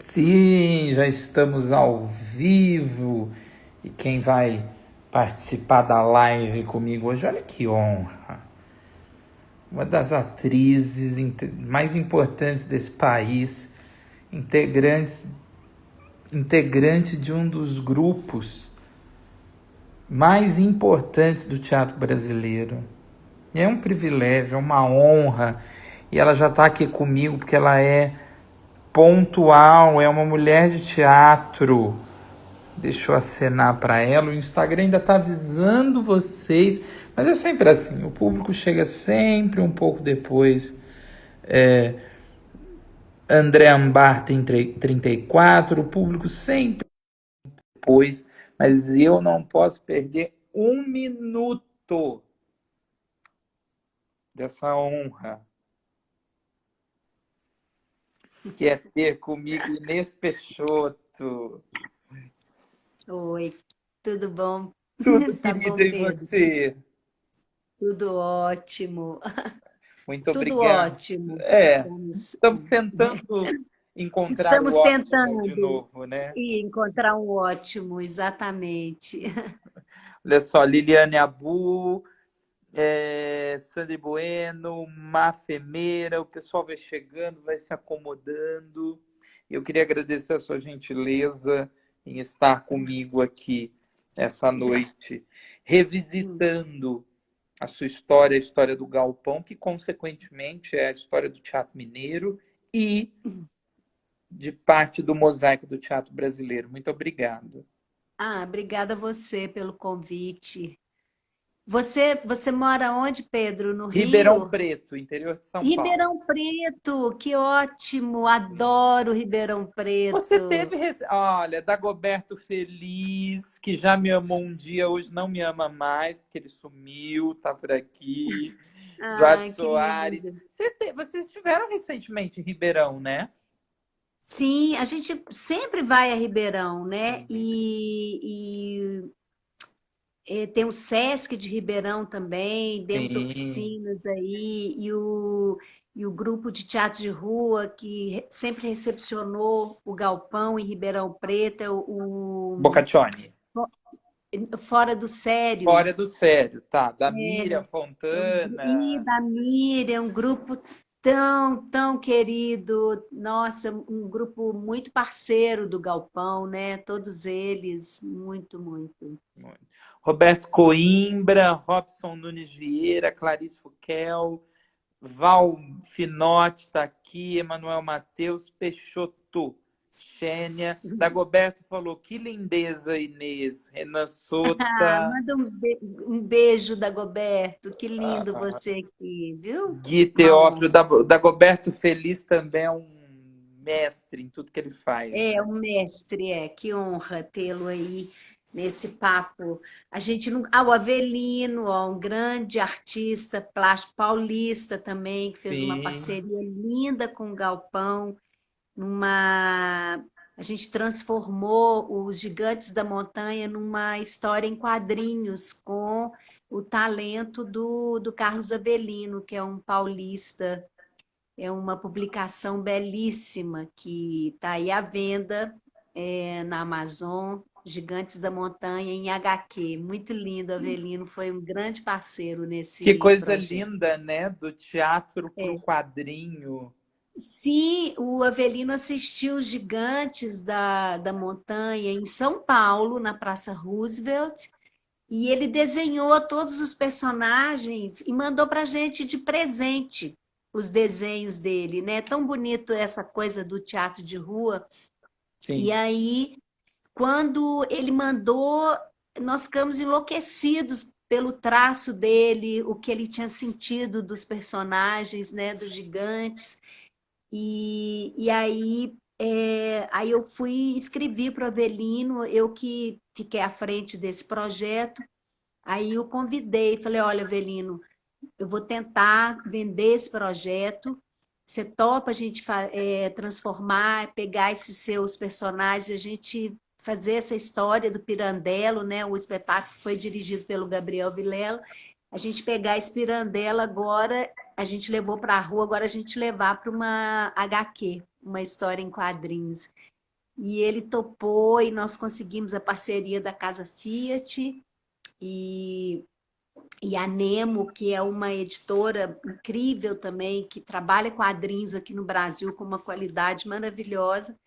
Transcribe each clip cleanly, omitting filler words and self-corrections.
Sim, já estamos ao vivo. E quem vai participar da live comigo hoje, olha que honra. Uma das atrizes mais importantes desse país, integrantes, integrante de um dos grupos mais importantes do teatro brasileiro. E é um privilégio, é uma honra. E ela já está aqui comigo porque ela é pontual, é uma mulher de teatro. Deixa eu acenar para ela. O Instagram ainda está avisando vocês, mas é sempre assim. O público chega sempre um pouco depois. André Ambar tem 34, o público sempre depois, mas eu não posso perder um minuto dessa honra, que é ter comigo Inês Peixoto. Oi, tudo bom? Tudo, Tá querida, bom, e Pedro? você? Tudo ótimo. Muito Tudo obrigado. ótimo. É, estamos tentando encontrar o Estamos ótimo de tentando novo, né? encontrar um ótimo, exatamente. Olha só, Liliane Abu, Sandri Bueno, Mafemeira, o pessoal vai chegando, vai se acomodando. Eu queria agradecer a sua gentileza em estar comigo aqui essa noite, revisitando a sua história, a história do Galpão, que consequentemente é a história do teatro mineiro e de parte do mosaico do teatro brasileiro. Muito obrigado. Obrigada a você pelo convite. Você mora onde, Pedro? No Ribeirão Rio? Preto, interior de São Paulo. Ribeirão Preto, que ótimo! Adoro Ribeirão Você Preto. teve, olha, Dagoberto Feliz, que já me amou um dia, hoje não me ama mais, porque ele sumiu, tá por aqui. Eduardo Ah, que Soares. lindo. Vocês estiveram recentemente em Ribeirão, né? Sim, a gente sempre vai a Ribeirão, né? Sim. Tem o Sesc de Ribeirão também, demos Sim. oficinas aí, e o grupo de teatro de rua que sempre recepcionou o Galpão em Ribeirão Preto, é Boccaccioni. Fora do Sério. Fora do sério, tá. Da Miriam E Fontana. da Miriam, um grupo tão, tão querido, nossa, um grupo muito parceiro do Galpão, né? Todos eles, muito, muito. Roberto Coimbra, Robson Nunes Vieira, Clarice Fuquel, Val Finotti está aqui, Emanuel Matheus, Peixoto, Xênia. Dagoberto falou, que lindeza, Inês. Renan Sota, Manda um beijo, Dagoberto, que lindo você aqui, viu? Gui Uma Teófilo. honra. Dagoberto Feliz também é um mestre em tudo que ele faz, É, né? um mestre, que honra tê-lo aí nesse papo. A gente não... o Avelino, ó, um grande artista plástico paulista também, que fez uma Sim. parceria linda com o Galpão, numa... A gente transformou os Gigantes da Montanha numa história em quadrinhos com o talento do Carlos Avelino, que é um paulista. É uma publicação belíssima que está aí à venda na Amazon, Gigantes da Montanha, em HQ. Muito lindo, Avelino foi um grande parceiro Que nesse coisa projeto. linda, né? Do teatro para o quadrinho. Sim, o Avelino assistiu os Gigantes da Montanha em São Paulo, na Praça Roosevelt, e ele desenhou todos os personagens e mandou para a gente de presente os desenhos dele, né? Tão bonito essa coisa do teatro de rua. E Sim. aí, quando ele mandou, nós ficamos enlouquecidos pelo traço dele, o que ele tinha sentido dos personagens, né, dos gigantes. E aí eu fui e escrevi para o Avelino, eu que fiquei à frente desse projeto. Aí eu convidei, falei, olha, Avelino, eu vou tentar vender esse projeto. Você topa a gente transformar, pegar esses seus personagens, a gente fazer essa história do Pirandello, né? O espetáculo foi dirigido pelo Gabriel Vilela. A gente pegar esse Pirandello agora, a gente levou para a rua, agora a gente levar para uma HQ, uma história em quadrinhos. E ele topou e nós conseguimos a parceria da Casa Fiat e, e a Nemo, que é uma editora incrível também, que trabalha quadrinhos aqui no Brasil com uma qualidade maravilhosa.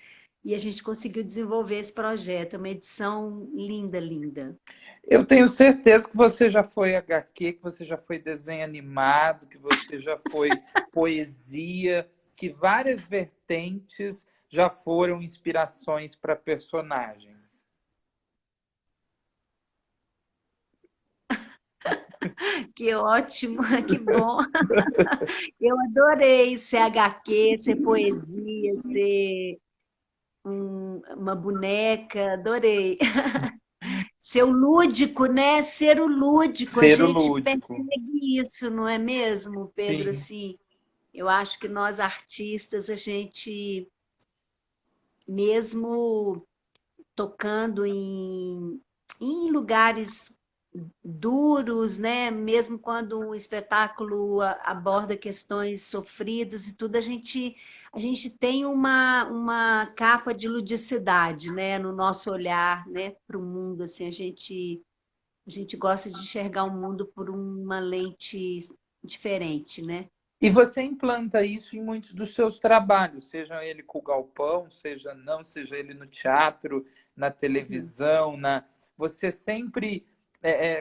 E a gente conseguiu desenvolver esse projeto, é uma edição linda, linda. Eu tenho certeza que você já foi HQ, que você já foi desenho animado, que você já foi poesia, que várias vertentes já foram inspirações para personagens. Que ótimo, que bom. Eu adorei ser HQ, ser poesia, ser uma boneca, adorei. Ser o lúdico, né? Ser o lúdico, a Ser o gente lúdico. persegue isso, não é mesmo, Pedro? Sim. Assim, eu acho que nós artistas, a gente, mesmo tocando em lugares duros, né? Mesmo quando um espetáculo aborda questões sofridas e tudo, a gente tem uma capa de ludicidade, né? No nosso olhar, né? Para o mundo, assim, a gente gosta de enxergar o mundo por uma lente diferente, né? E você implanta isso em muitos dos seus trabalhos, seja ele com o galpão, seja não, seja ele no teatro, na Uhum. televisão, na... Você sempre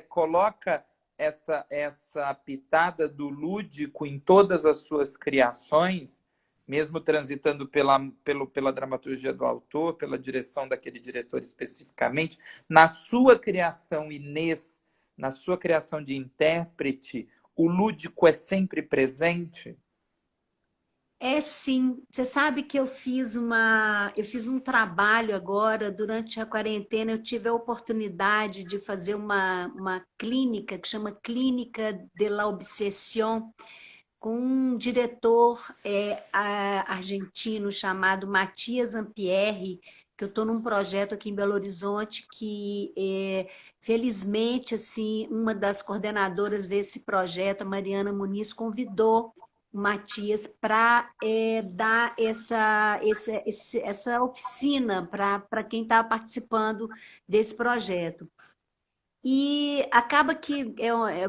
coloca essa pitada do lúdico em todas as suas criações, mesmo transitando pela dramaturgia do autor, pela direção daquele diretor especificamente, na sua criação, Inês, na sua criação de intérprete, o lúdico é sempre presente? É sim. Você sabe que eu fiz um trabalho agora durante a quarentena. Eu tive a oportunidade de fazer uma clínica que chama Clínica de la Obsession, com um diretor argentino chamado Matias Ampierre, que eu estou num projeto aqui em Belo Horizonte que felizmente assim uma das coordenadoras desse projeto, a Mariana Muniz, convidou o Matias para dar essa oficina para quem está participando desse projeto. E acaba que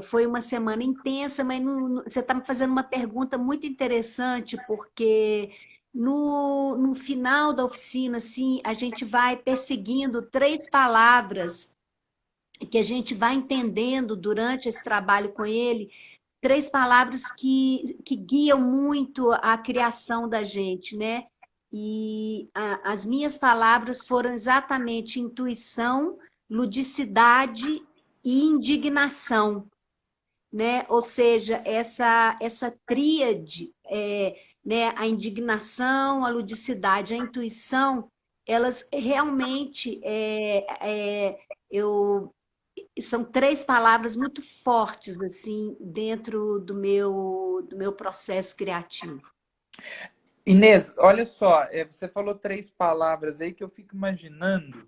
foi uma semana intensa, mas você está me fazendo uma pergunta muito interessante, porque no final da oficina, assim, a gente vai perseguindo três palavras que a gente vai entendendo durante esse trabalho com ele, três palavras que guiam muito a criação da gente, né? E as minhas palavras foram exatamente intuição, ludicidade e indignação, né? Ou seja, essa tríade, né? A indignação, a ludicidade, a intuição, elas realmente eu são três palavras muito fortes assim dentro do meu processo criativo. Inês, olha só, você falou três palavras aí que eu fico imaginando,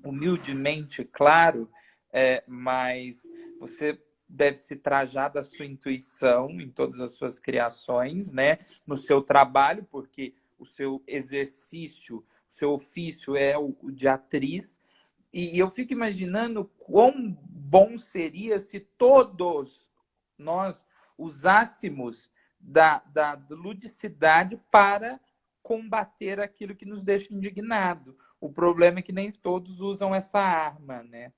humildemente, claro, mas você deve se trajar da sua intuição em todas as suas criações, né? No seu trabalho, porque o seu exercício, o seu ofício é o de atriz. E eu fico imaginando quão bom seria se todos nós usássemos da ludicidade para combater aquilo que nos deixa indignado. O problema é que nem todos usam essa arma, né?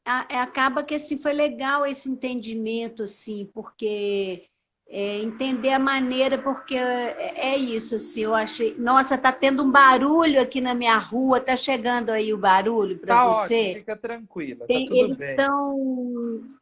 Acaba que assim foi legal esse entendimento assim, porque entender a maneira, porque é isso assim, eu achei, nossa, tá tendo um barulho aqui na minha rua, tá chegando aí o barulho para Tá ótimo, você. fica tranquila, tá tudo Eles bem. estão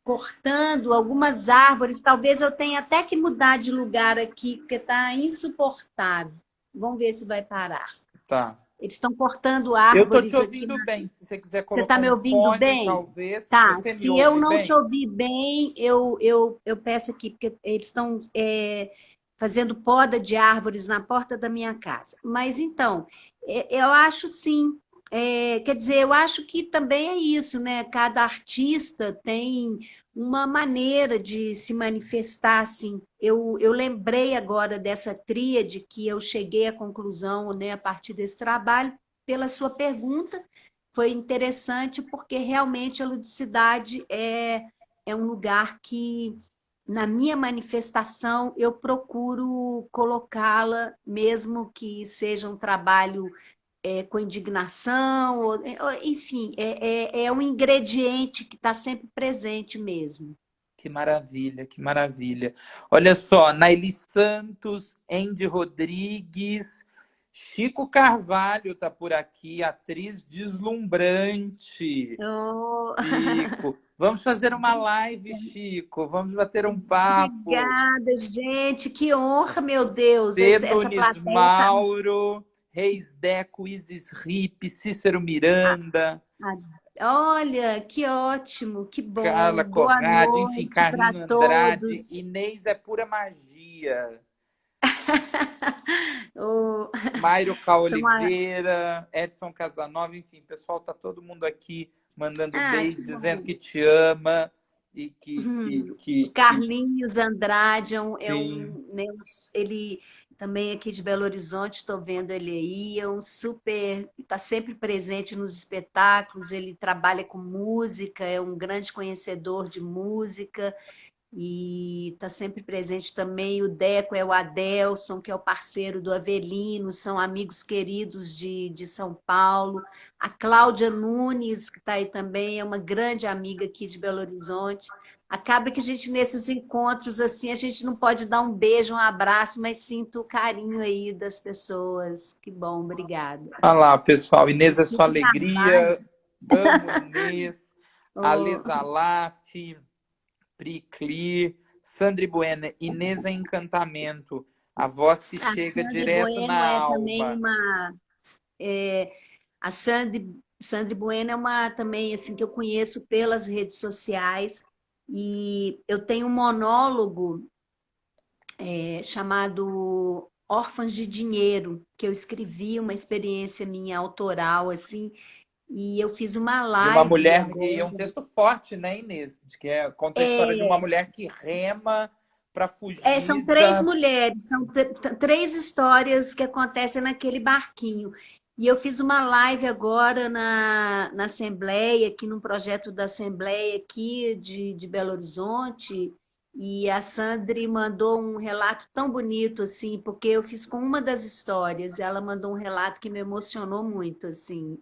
cortando algumas árvores, talvez eu tenha até que mudar de lugar aqui, porque está insuportável. Vamos ver se vai parar. Tá. Eles estão cortando Eu tô te árvores aqui. ouvindo bem. Se você quiser Você está colocar me um ouvindo fone, bem? talvez. Tá, Você me se eu ouve não te bem? ouvir bem, eu peço aqui, porque eles estão fazendo poda de árvores na porta da minha casa. Mas então, eu acho sim. Quer dizer, eu acho que também é isso, né? Cada artista tem uma maneira de se manifestar, assim. Eu lembrei agora dessa tríade que eu cheguei à conclusão, né, a partir desse trabalho, pela sua pergunta. Foi interessante porque realmente a ludicidade é um lugar que, na minha manifestação, eu procuro colocá-la, mesmo que seja um trabalho com indignação, enfim, é um ingrediente que está sempre presente mesmo. Que maravilha, que maravilha. Olha só, Naili Santos, Andy Rodrigues, Chico Carvalho tá por aqui, atriz deslumbrante. Oh, Chico, vamos fazer uma live, Chico. Vamos bater um papo. obrigada, gente, que honra, meu Deus, C. essa Nunes plateia está. Mauro, Reis Deco, Isis Ripe, Cícero Miranda, Olha, que ótimo, que Carla bom. Boa Corrade, enfim, noite para Carlinho Andrade, todos. Inês é pura magia. Oh, Mairo K. são a... Oliveira, Edson Casanova, enfim, pessoal, tá todo mundo aqui mandando Que beijos, dizendo bom. que te ama e O que Carlinhos Andrade sim. né, ele também aqui de Belo Horizonte, estou vendo ele aí, é um super, está sempre presente nos espetáculos, ele trabalha com música, é um grande conhecedor de música, e está sempre presente também. O Deco é o Adelson, que é o parceiro do Avelino, são amigos queridos de São Paulo. A Cláudia Nunes, que está aí também, é uma grande amiga aqui de Belo Horizonte. Acaba que a gente, nesses encontros, assim, a gente não pode dar um beijo, um abraço, mas sinto o carinho aí das pessoas. Que bom, obrigada. Olha lá, pessoal, Inês é sua Chico alegria, Carvalho. amo Inês, Oh, Alesa Laf, Pricli, Sandri Buena, Inês é encantamento, a voz que a chega Sandra direto Bueno na é também alma. uma... A Sandri Bueno é uma também assim que eu conheço pelas redes sociais, e eu tenho um monólogo chamado Órfãs de Dinheiro, que eu escrevi, uma experiência minha autoral assim, e eu fiz uma De uma live mulher, e agora. é um texto forte, né, Inês? De que conta a história de uma mulher que rema para São fugir três da. mulheres, são três histórias que acontecem naquele barquinho. E eu fiz uma live agora na Assembleia, aqui num projeto da Assembleia aqui de Belo Horizonte, e a Sandri mandou um relato tão bonito, assim, porque eu fiz com uma das histórias, e ela mandou um relato que me emocionou muito, assim.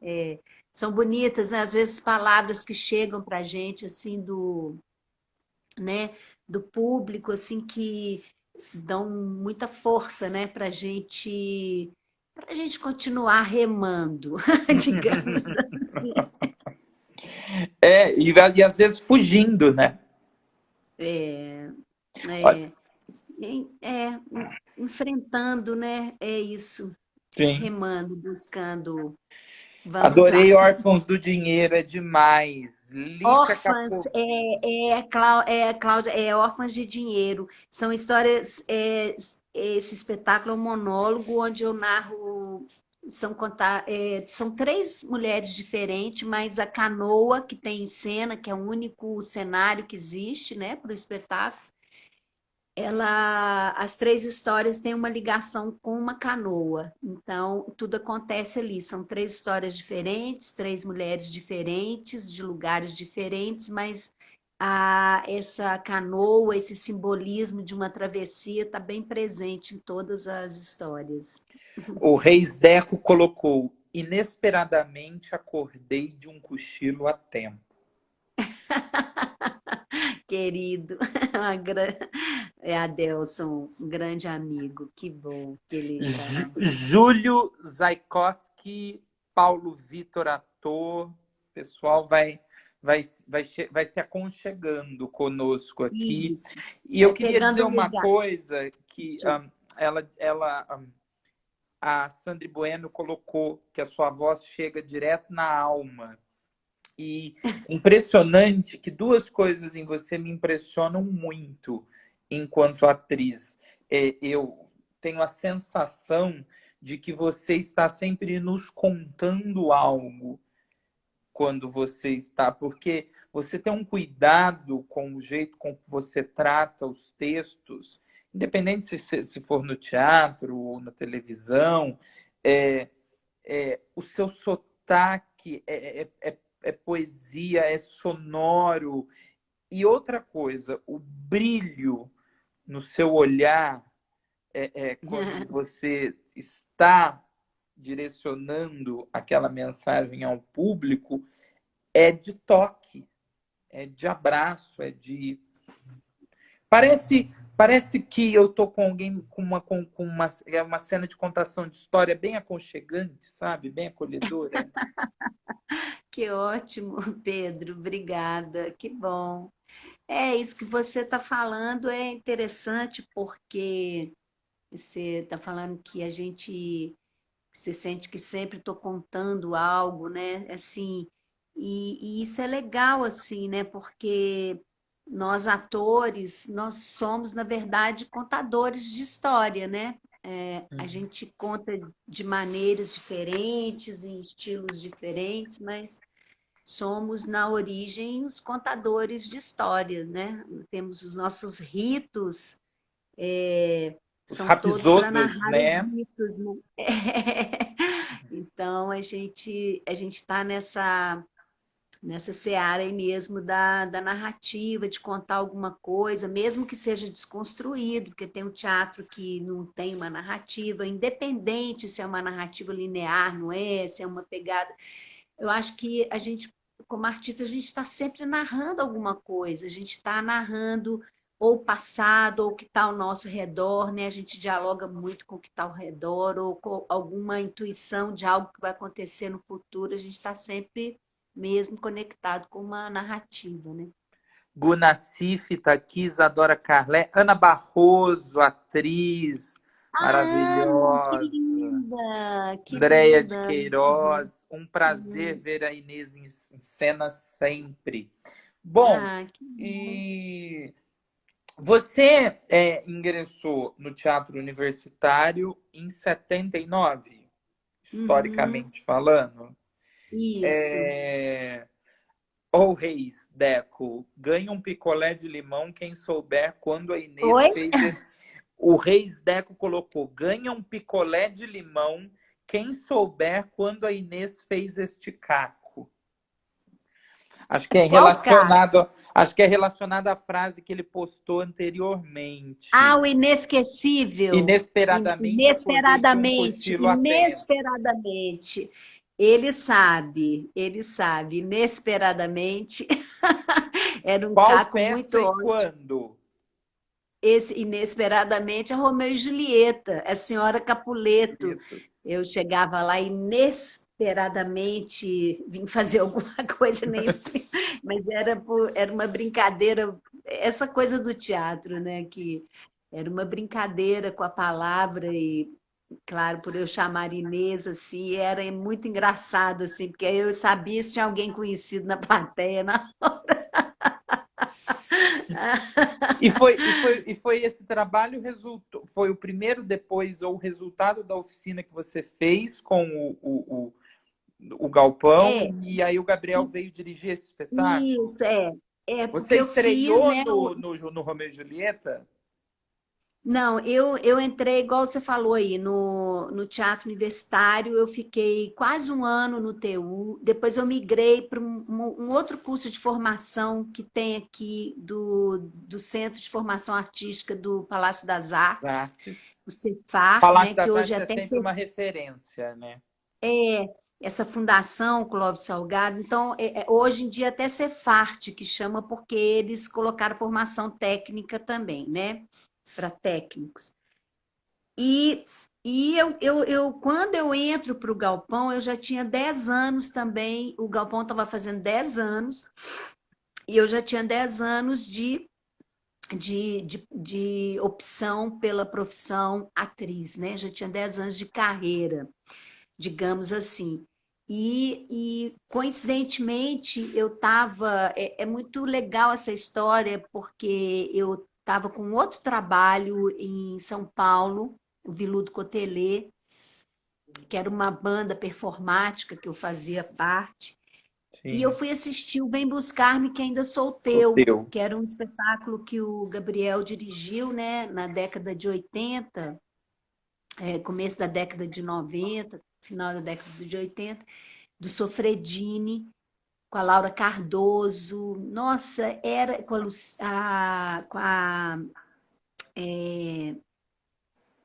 São bonitas, né? Às vezes palavras que chegam para a gente, assim, né, do público, assim, que dão muita força, né, para gente continuar remando, digamos assim. E às vezes fugindo, né? É, Olha, é, é, enfrentando, né, é isso, sim. remando, buscando, vamos lá. Adorei Órfãos do Dinheiro, é demais. Lica Órfãs Capo. Cláudia, Órfãs de Dinheiro. São histórias, esse espetáculo é um monólogo onde eu narro, são três mulheres diferentes, mas a canoa que tem em cena, que é o único cenário que existe, né, para o espetáculo, as três histórias têm uma ligação com uma canoa. Então, tudo acontece ali. São três histórias diferentes, três mulheres diferentes, de lugares diferentes, mas essa canoa, esse simbolismo de uma travessia está bem presente em todas as histórias. O Reis Deco colocou: inesperadamente acordei de um cochilo a tempo. Querido, Adelson, um grande amigo. Que bom que ele está. Júlio Zaikoski, Paulo Vitor Ator, pessoal vai se aconchegando conosco aqui. Isso. E eu Vai queria dizer pegando uma lugar. coisa que a Sandri Bueno colocou que a sua voz chega direto na alma. E impressionante que duas coisas em você me impressionam muito enquanto atriz. Eu tenho a sensação de que você está sempre nos contando algo quando você está, porque você tem um cuidado com o jeito com que você trata os textos, independente se for no teatro ou na televisão, é, o seu sotaque é poesia, é sonoro. E outra coisa, o brilho no seu olhar, quando você está direcionando aquela mensagem ao público, é de toque, é de abraço, é de. Parece que eu tô com alguém com uma cena de contação de história bem aconchegante, sabe? Bem acolhedora. Que ótimo, Pedro, obrigada, que bom. É isso que você está falando, é interessante porque você está falando que a gente se sente que sempre estou contando algo, né? Assim, e isso é legal, assim, né? Porque nós atores, nós somos, na verdade, contadores de história, né? A gente conta de maneiras diferentes, em estilos diferentes, mas somos, na origem, os contadores de história, né? Temos os nossos ritos, Os são todos para rapisodos, narrar os né? mitos, né? Então, a gente está nessa seara aí mesmo da narrativa, de contar alguma coisa, mesmo que seja desconstruído, porque tem um teatro que não tem uma narrativa, independente se é uma narrativa linear, não é, se é uma pegada. Eu acho que a gente, como artista, a gente está sempre narrando alguma coisa, a gente está narrando ou o passado, ou o que está ao nosso redor, né? A gente dialoga muito com o que está ao redor, ou com alguma intuição de algo que vai acontecer no futuro, a gente está sempre mesmo conectado com uma narrativa, né? Gunacif está aqui, Isadora Carlé, Ana Barroso, atriz Ah, Ana, que maravilhosa, linda, que Andréia de linda. Queiroz, um prazer Uhum. ver a Inês em cena sempre. Bom, Ah, que bom. e você ingressou no Teatro Universitário em 79, Uhum. historicamente falando. Isso. É... Ô Reis, Deco, ganha um picolé de limão quem souber quando a Inês Oi? fez. O Reis Deco colocou: ganha um picolé de limão quem souber quando a Inês fez este caco. Qual cara? Acho que é relacionado à frase que ele postou anteriormente. Ah, o inesquecível. Inesperadamente acordei de um Inesperadamente, cochilo atento. inesperadamente. Ele sabe, inesperadamente. Era um Qual caco muito peça e ótimo. quando? Esse, inesperadamente, é Romeu e Julieta, a senhora Capuleto. Bonito. Eu chegava lá inesperadamente, vim fazer alguma coisa, nem, mas era uma brincadeira, essa coisa do teatro, né? Que era uma brincadeira com a palavra e, claro, por eu chamar Inês, assim, era muito engraçado, assim, porque aí eu sabia se tinha alguém conhecido na plateia, na E foi esse trabalho foi o primeiro depois, ou o resultado da oficina que você fez com o Galpão, É, e aí o Gabriel veio dirigir esse espetáculo? isso, é. É, porque Você eu fiz, estreou né? no Romeu e Julieta? Não, eu entrei, igual você falou aí, no teatro universitário, eu fiquei quase um ano no TU, depois eu migrei para um outro curso de formação que tem aqui do Centro de Formação Artística do Palácio das Artes, Artes. o Cefar, né, Palácio que das hoje Artes é até sempre uma referência, né? é essa fundação Clóvis Salgado, então hoje em dia até Cefarte que chama porque eles colocaram formação técnica também, né, para técnicos. E, quando eu entro para o Galpão, eu já tinha 10 anos também, o Galpão estava fazendo 10 anos, e eu já tinha 10 anos de opção pela profissão atriz, né? Já tinha 10 anos de carreira, digamos assim. Coincidentemente, eu estava. É muito legal essa história, porque eu estava com outro trabalho em São Paulo, o Viludo Cotelê, que era uma banda performática que eu fazia parte. E eu sim. fui assistir o Vem Buscar-me, que ainda sou Sou teu, teu. que era um espetáculo que o Gabriel dirigiu, né, na década de 80, começo da década de 90, final da década de 80, do Sofredini, com a Laura Cardoso. Nossa, era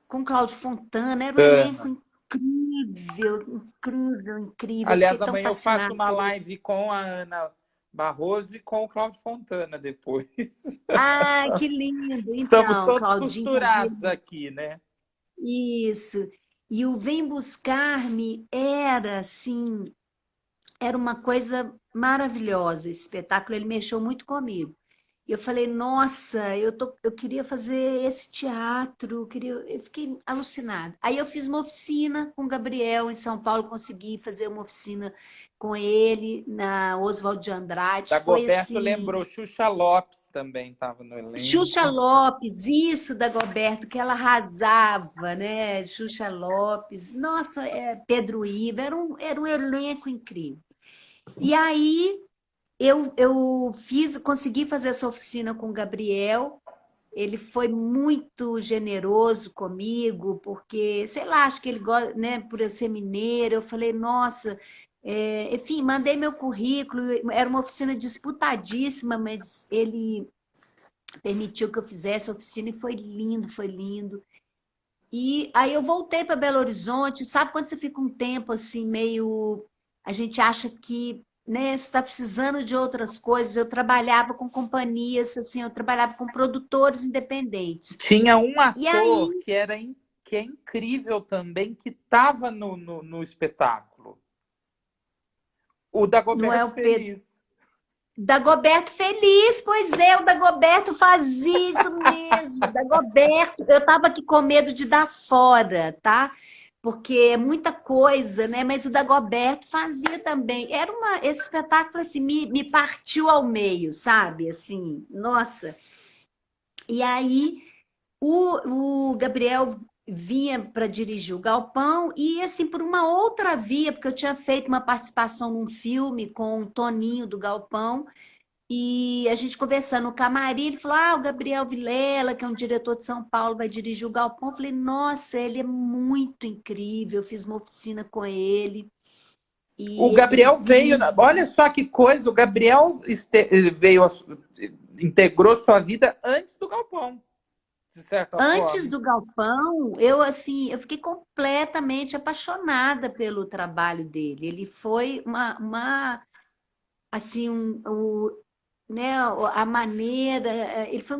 com Cláudio Fontana, era um elenco Ana. incrível, incrível, incrível. Eu fiquei Aliás, tão amanhã eu faço fascinada uma por ele. live com a Ana Barroso e com o Cláudio Fontana depois. Ah, que lindo! Estamos Então, todos Claudinho fazia costurados aqui, né? isso. E o Vem Buscar-me era assim, era uma coisa maravilhosa. Esse espetáculo, ele mexeu muito comigo. E eu falei, nossa, eu queria fazer esse teatro, eu fiquei alucinada. Aí eu fiz uma oficina com o Gabriel em São Paulo, consegui fazer uma oficina com ele na Oswald de Andrade. Foi Dagoberto assim, lembrou, Xuxa Lopes também estava no Xuxa elenco. Lopes, isso da Goberto, que ela arrasava, né? Xuxa Lopes, nossa, Pedro Iva, era um elenco incrível. E aí eu consegui fazer essa oficina com o Gabriel. Ele foi muito generoso comigo, porque, sei lá, acho que ele gosta, né, por eu ser mineiro. Eu falei, nossa, enfim, mandei meu currículo. Era uma oficina disputadíssima, mas ele permitiu que eu fizesse a oficina e foi lindo, foi lindo. E aí eu voltei para Belo Horizonte, sabe quando você fica um tempo assim, meio. A gente acha que, né, você está precisando de outras coisas. Eu trabalhava com companhias, assim, eu trabalhava com produtores independentes. Tinha um E ator aí, que é incrível também, que estava no espetáculo. O não é Dagoberto o Pedro. Feliz. Dagoberto Feliz, pois é, o Dagoberto fazia isso mesmo. Dagoberto, eu estava aqui com medo de dar fora, tá? Porque é muita coisa, né? Mas o Dagoberto fazia também. Esse espetáculo assim me partiu ao meio, sabe? Assim, nossa. E aí o Gabriel vinha para dirigir o Galpão e assim por uma outra via, porque eu tinha feito uma participação num filme com o Toninho do Galpão. E a gente conversando no camarim, ele falou: Ah, o Gabriel Vilela, que é um diretor de São Paulo, vai dirigir o Galpão. Eu falei: Nossa, ele é muito incrível. Eu fiz uma oficina com ele O e ele é Gabriel veio. incrível. Olha só que coisa, o Gabriel veio, integrou sua vida antes do Galpão, de certa Antes forma. do Galpão, eu assim, eu fiquei completamente apaixonada pelo trabalho dele. Ele foi assim, né, a maneira, ele foi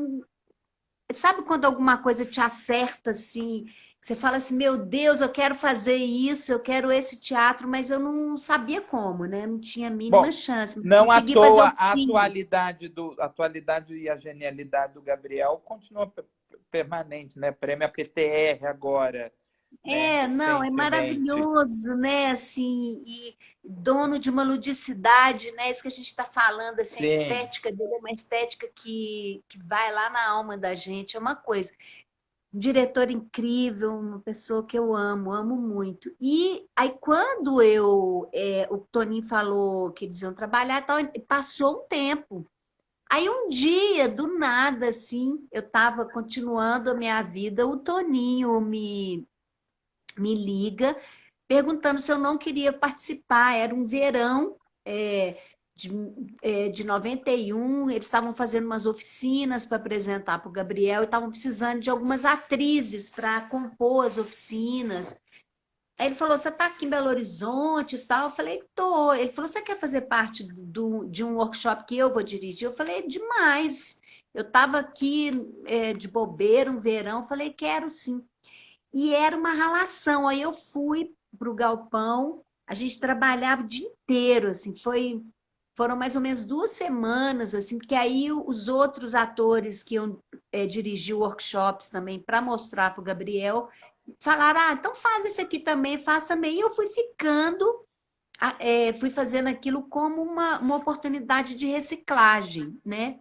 sabe quando alguma coisa te acerta assim, que você fala assim, meu Deus, eu quero fazer isso, eu quero esse teatro, mas eu não sabia como, né? Não tinha a mínima Bom, chance. não à Consegui fazer toa a oficina. atualidade e a genialidade do Gabriel continua permanente, né? Prêmio APTR agora, né? Não, é Recentemente. maravilhoso, né? Assim, e dono de uma ludicidade, né? Isso que a gente está falando, assim, a Sim. estética dele é uma estética que vai lá na alma da gente, é uma coisa. Um diretor incrível, uma pessoa que eu amo, amo muito. E aí, quando o Toninho falou que eles iam trabalhar, tal, passou um tempo. Aí, um dia, do nada, assim, eu estava continuando a minha vida, o Toninho me liga perguntando se eu não queria participar. Era um verão de, de 91, eles estavam fazendo umas oficinas para apresentar para o Gabriel e estavam precisando de algumas atrizes para compor as oficinas. Aí ele falou: Você está aqui em Belo Horizonte e tal? Eu falei: Tô. Ele falou: Você quer fazer parte de um workshop que eu vou dirigir? Eu falei: Demais. Eu estava aqui de bobeira, um verão. Eu falei: Quero sim. E era uma relação. Aí eu fui para o galpão, a gente trabalhava o dia inteiro, assim, foram mais ou menos 2 semanas, assim, porque aí os outros atores que iam dirigir workshops também para mostrar para o Gabriel falaram: então faz esse aqui também, faz também. E eu fui ficando, fui fazendo aquilo como uma oportunidade de reciclagem, né?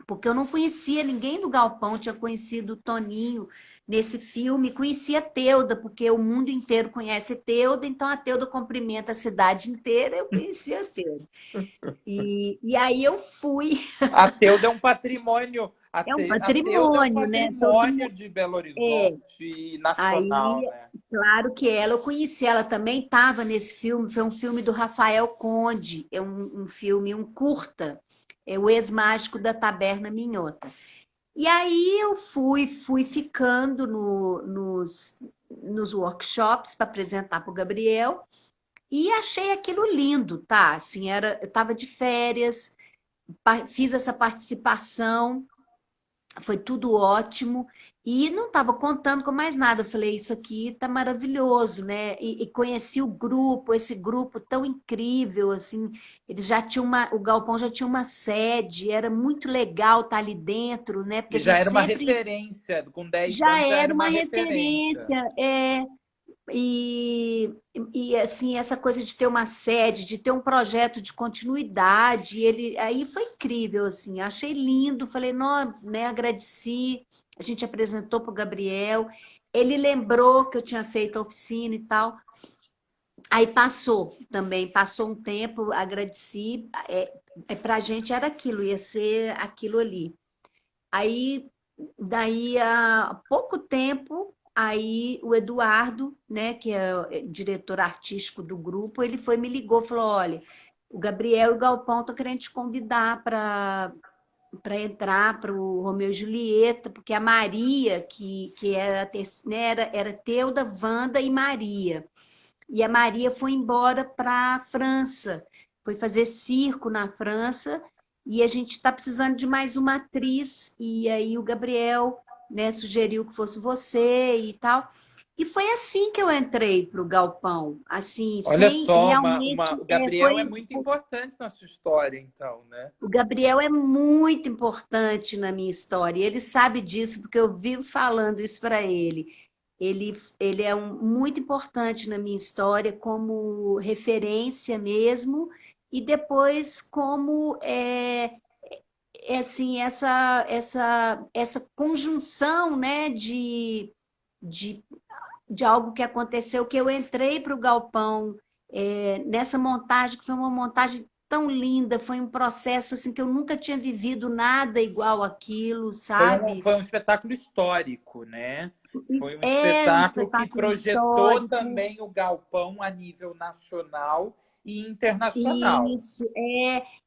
Porque eu não conhecia ninguém do Galpão, tinha conhecido o Toninho, nesse filme, conheci a Teuda, porque o mundo inteiro conhece Teuda, então a Teuda cumprimenta a cidade inteira, eu conheci a Teuda. E aí eu fui, A Teuda é um patrimônio, é um A Teuda é um patrimônio, né? Todo patrimônio mundo. de Belo É, Horizonte nacional, aí, né? claro que ela, eu conheci, ela também estava nesse filme, foi um filme do Rafael Conde, é um filme, um curta, é o Ex-Mágico da Taberna Minhota. E aí eu fui ficando nos workshops para apresentar para o Gabriel e achei aquilo lindo, tá? Assim, eu estava de férias, fiz essa participação, foi tudo ótimo e não estava contando com mais nada. Eu falei, isso aqui tá maravilhoso, né? E conheci o grupo, esse grupo tão incrível, assim. Eles já tinham o Galpão já tinha uma sede, era muito legal estar ali dentro, né? Porque E a já gente era uma sempre referência, com 10 já anos já era era uma uma referência. referência, e, e assim, essa coisa de ter uma sede, de ter um projeto de continuidade, ele aí foi incrível, assim, achei lindo, falei, não, né, agradeci, a gente apresentou para o Gabriel, ele lembrou que eu tinha feito a oficina e tal, aí passou também, passou um tempo, agradeci, para a gente era aquilo, ia ser aquilo ali. Aí, daí a pouco tempo, aí o Eduardo, né, que é diretor artístico do grupo, ele foi me ligou, falou, olha, o Gabriel e o Galpão estão querendo te convidar para entrar para o Romeu e Julieta, porque a Maria, que era, né, era Teuda, Wanda e Maria. E a Maria foi embora para a França, foi fazer circo na França, e a gente está precisando de mais uma atriz, e aí o Gabriel, né, sugeriu que fosse você e tal. E foi assim que eu entrei para o Galpão, assim, Olha sem só, realmente, o Gabriel é muito importante na sua história, então, né? o Gabriel é muito importante na minha história, e ele sabe disso, porque eu vivo falando isso para ele. Ele é muito importante na minha história como referência mesmo, e depois como assim, essa conjunção, né, de, de algo que aconteceu, que eu entrei para o Galpão nessa montagem, que foi uma montagem tão linda, foi um processo assim que eu nunca tinha vivido nada igual aquilo, sabe? Foi um espetáculo histórico, né? Foi Isso um era um espetáculo que espetáculo projetou histórico. também o Galpão a nível nacional e internacional. Isso,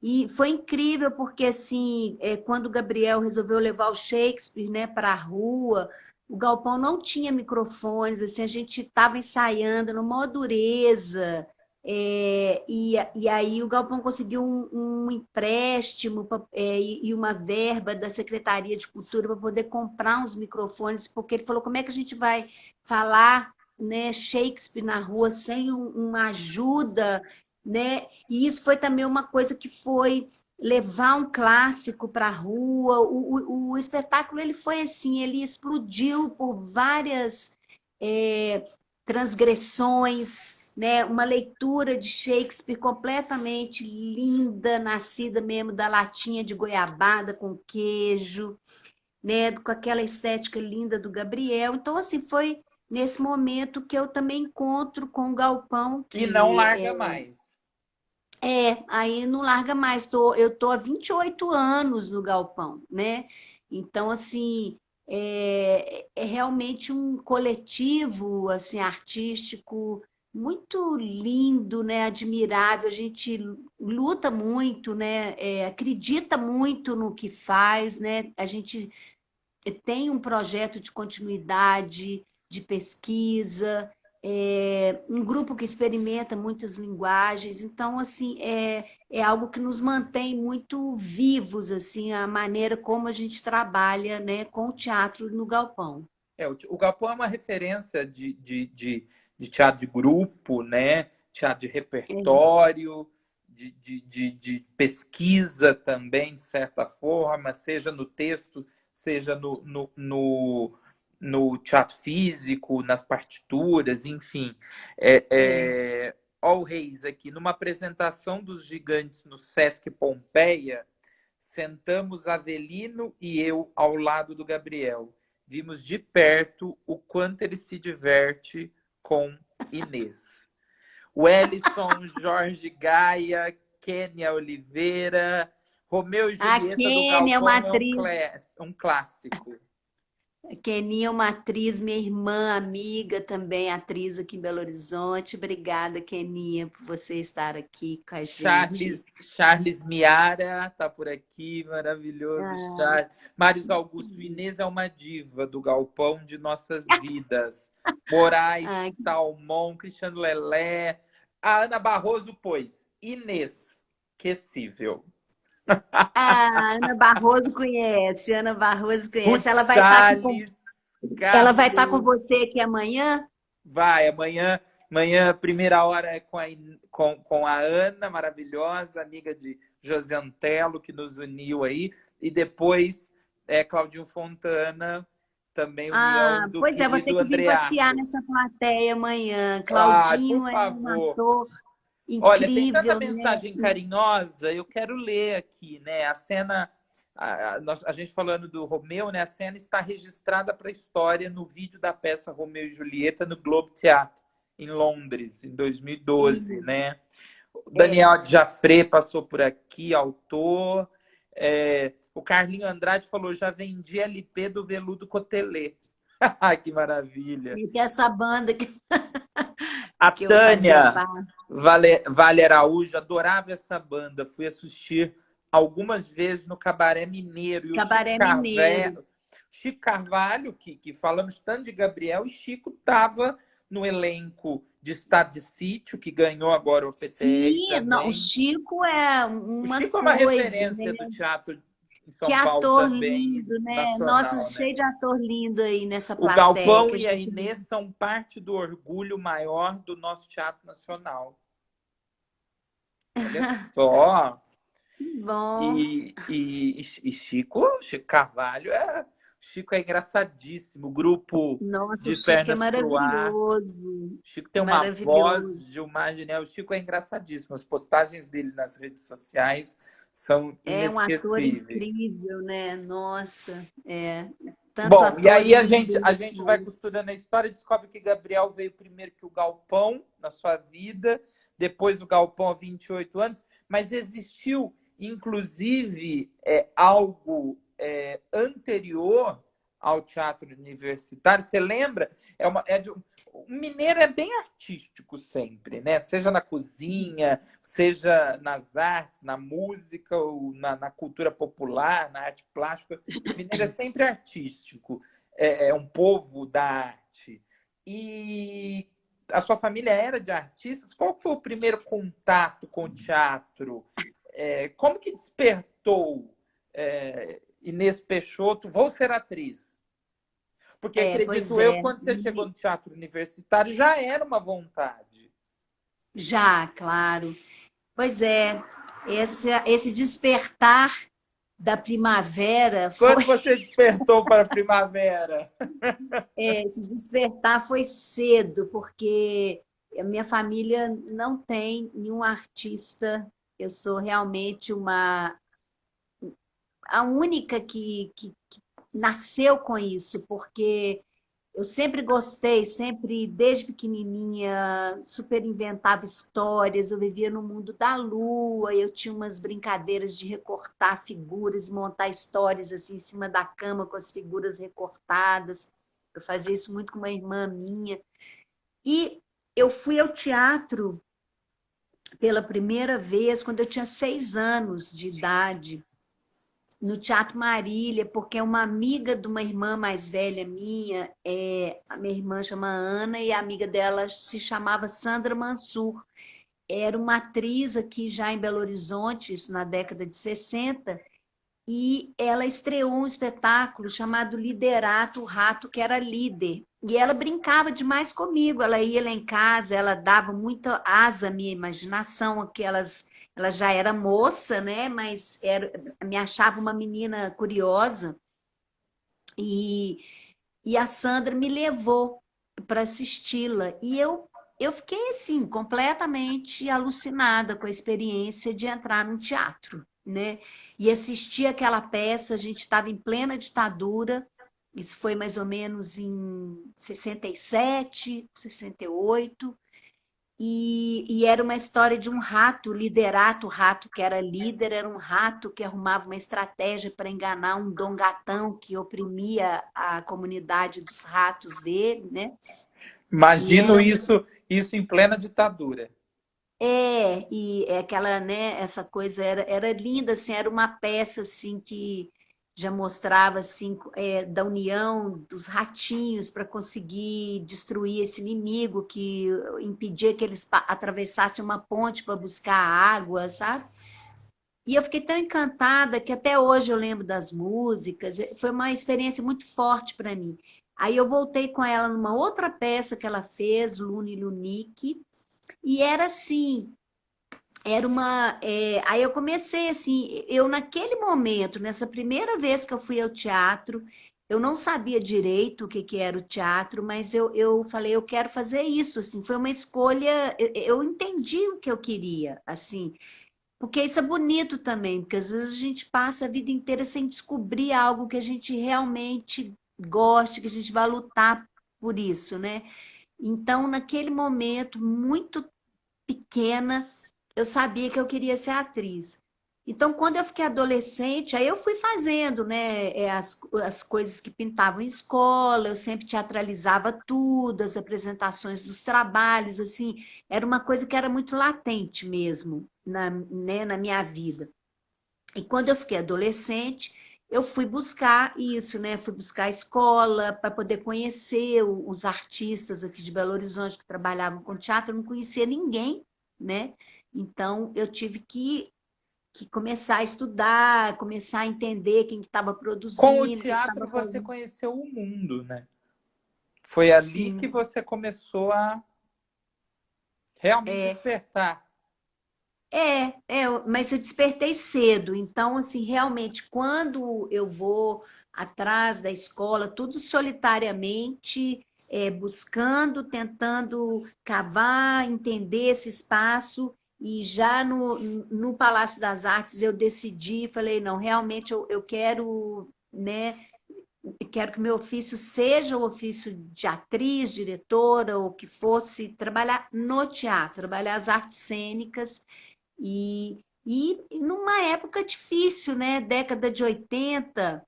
e foi incrível porque assim, quando o Gabriel resolveu levar o Shakespeare, né, para a rua, o Galpão não tinha microfones, assim, a gente estava ensaiando numa dureza, e aí o Galpão conseguiu um empréstimo e uma verba da Secretaria de Cultura para poder comprar uns microfones, porque ele falou, como é que a gente vai falar, né, Shakespeare na rua sem uma ajuda, né? E isso foi também uma coisa que foi levar um clássico para a rua. O espetáculo ele foi assim, ele explodiu por várias é, transgressões, né? Uma leitura de Shakespeare completamente linda, nascida mesmo da latinha de goiabada com queijo, né? Com aquela estética linda do Gabriel. Então, assim, foi nesse momento que eu também encontro com o Galpão, E não que larga mais. aí não larga mais. Eu tô há 28 anos no Galpão, né? Então, assim, é realmente um coletivo assim, artístico muito lindo, né? Admirável. A gente luta muito, né? Acredita muito no que faz, né? A gente tem um projeto de continuidade, de pesquisa, um grupo que experimenta muitas linguagens, então assim é algo que nos mantém muito vivos assim a maneira como a gente trabalha, né, com o teatro no Galpão. O Galpão é uma referência de teatro de grupo, né? Teatro de repertório, de pesquisa também, de certa forma, seja no texto, seja no teatro físico, nas partituras, enfim. É. Ó, o Reis aqui, numa apresentação dos Gigantes no Sesc Pompeia, sentamos Avelino e eu ao lado do Gabriel. vimos de perto o quanto ele se diverte com Inês. Wellison, Jorge Gaia, Kênia Oliveira, Romeu e A Julieta do Kênia é uma Galpão é atriz. um clássico. Keninha é uma atriz, minha irmã, amiga também, atriz aqui em Belo Horizonte. Obrigada, Keninha, por você estar aqui com a gente. Charles Miara tá por aqui, maravilhoso Ah, Charles. Marius Augusto Inês é uma diva do galpão de nossas vidas. Moraes, ah, Talmon, Cristiano Lelé. A Ana Barroso, pois, Inês, esquecível. Ana Barroso conhece, Ana Barroso Ruth conhece. Salles, Ela vai estar com Carlos. você aqui amanhã? Vai, amanhã, primeira hora é com a Ana, maravilhosa, amiga de José Antelo, que nos uniu aí, e depois Claudinho Fontana, também união do Pois é, vou ter querido que vir passear Andreato. nessa plateia amanhã. Ai, por Claudinho é um favor. ator Olha, tem tanta incrível, né? mensagem carinhosa, eu quero ler aqui, né? A cena, a gente falando do Romeu, né? A cena está registrada para a história no vídeo da peça Romeu e Julieta no Globe Theatre, em Londres, em 2012, Isso, né? O é. Daniel Jafré passou por aqui, autor. O Carlinho Andrade falou: já vendi LP do Veludo Cotelê. Que maravilha! E que essa banda A que eu fazia Tânia parte. Vale Araújo adorava essa banda. Fui assistir algumas vezes no Cabaré Mineiro. E o Cabaré Mineiro. Chico Carvalho, que falamos tanto de Gabriel, e Chico estava no elenco de Estado de Sítio, que ganhou agora o PTR Sim, não, o também. Chico é O uma Chico é uma coisa, referência do né? teatro em Que São Paulo ator também, lindo, né? Nossa, nacional, né? cheio de ator lindo aí nessa O plateia que Galpão a e a gente. Inês são parte do orgulho maior do nosso teatro nacional. Olha só. Bom, E Chico Carvalho Chico é engraçadíssimo. O grupo nossa, o de Chico é pernas pro ar. maravilhoso, Chico tem uma maravilhoso. voz de né? O Chico é engraçadíssimo. As postagens dele nas redes sociais são É um ator inesquecíveis. incrível, né? Nossa, tanto Bom, e ator aí lindo a nesse gente vai país. costurando a história e descobre que Gabriel veio primeiro que o Galpão na sua vida, depois o Galpão há 28 anos, mas existiu, inclusive, algo anterior ao teatro universitário. Você lembra? O mineiro é bem artístico sempre, né? Seja na cozinha, seja nas artes, na música, ou na cultura popular, na arte plástica. O mineiro é sempre artístico, é um povo da arte. E a sua família era de artistas? Qual foi o primeiro contato com o teatro? Como que despertou Inês Peixoto? Vou ser atriz. Porque Pois acredito eu, é. quando você chegou no teatro universitário, já era uma vontade. Já, claro. Pois é, esse despertar da primavera Quando foi, você despertou para a primavera? esse despertar foi cedo, porque a minha família não tem nenhum artista. Eu sou realmente a única que nasceu com isso, porque eu sempre gostei, sempre, desde pequenininha, super inventava histórias. Eu vivia no mundo da lua, eu tinha umas brincadeiras de recortar figuras, montar histórias assim em cima da cama com as figuras recortadas. Eu fazia isso muito com uma irmã minha. E eu fui ao teatro pela primeira vez quando eu tinha 6 anos de idade, no Teatro Marília, porque é uma amiga de uma irmã mais velha minha, a minha irmã chama Ana e a amiga dela se chamava Sandra Mansur. Era uma atriz aqui já em Belo Horizonte, isso na década de 60, e ela estreou um espetáculo chamado Liderato, o Rato que era líder. E ela brincava demais comigo, ela ia lá em casa, ela dava muita asa à minha imaginação, ela já era moça, né? Mas me achava uma menina curiosa. E, e a Sandra me levou para assisti-la. E eu fiquei, assim, completamente alucinada com a experiência de entrar no teatro, né? E assistir aquela peça, a gente estava em plena ditadura, Isso foi mais ou menos em 67, 68. E era uma história de um rato, liderato, o rato que era líder, era um rato que arrumava uma estratégia para enganar um Dom Gatão que oprimia a comunidade dos ratos dele, né? E Imagino era isso em plena ditadura. e é aquela, né, essa coisa era linda, assim, era uma peça assim que já mostrava assim da união dos ratinhos para conseguir destruir esse inimigo que impedia que eles atravessassem uma ponte para buscar água, sabe? E eu fiquei tão encantada que até hoje eu lembro das músicas. Foi uma experiência muito forte para mim. Aí eu voltei com ela numa outra peça que ela fez, Lune Lunique, e era assim, era uma. Aí eu comecei assim, eu naquele momento, nessa primeira vez que eu fui ao teatro, eu não sabia direito o que, que era o teatro, mas eu falei, eu quero fazer isso, assim, foi uma escolha, eu entendi o que eu queria, assim, porque isso é bonito também, porque às vezes a gente passa a vida inteira sem descobrir algo que a gente realmente goste, que a gente vai lutar por isso, né? Então, naquele momento, muito pequena, eu sabia que eu queria ser atriz. Então, quando eu fiquei adolescente, aí eu fui fazendo, né, as coisas que pintavam em escola, eu sempre teatralizava tudo, as apresentações dos trabalhos, assim, era uma coisa que era muito latente mesmo né, na minha vida. E quando eu fiquei adolescente, eu fui buscar isso, né? Fui buscar a escola para poder conhecer os artistas aqui de Belo Horizonte que trabalhavam com teatro, eu não conhecia ninguém, né? Então eu tive que começar a estudar, começar a entender quem estava Com o produzindo, quem teatro estava você fazendo. conheceu o mundo, né? Foi ali que Sim, você começou a realmente é, despertar. mas eu despertei cedo, então, assim, realmente, quando eu vou atrás da escola, tudo solitariamente, buscando, tentando cavar, entender esse espaço, e já no Palácio das Artes eu decidi, falei, não, realmente eu quero, né, quero que meu ofício seja o ofício de atriz, diretora, ou que fosse trabalhar no teatro, trabalhar as artes cênicas, e numa época difícil, né? Década de 80,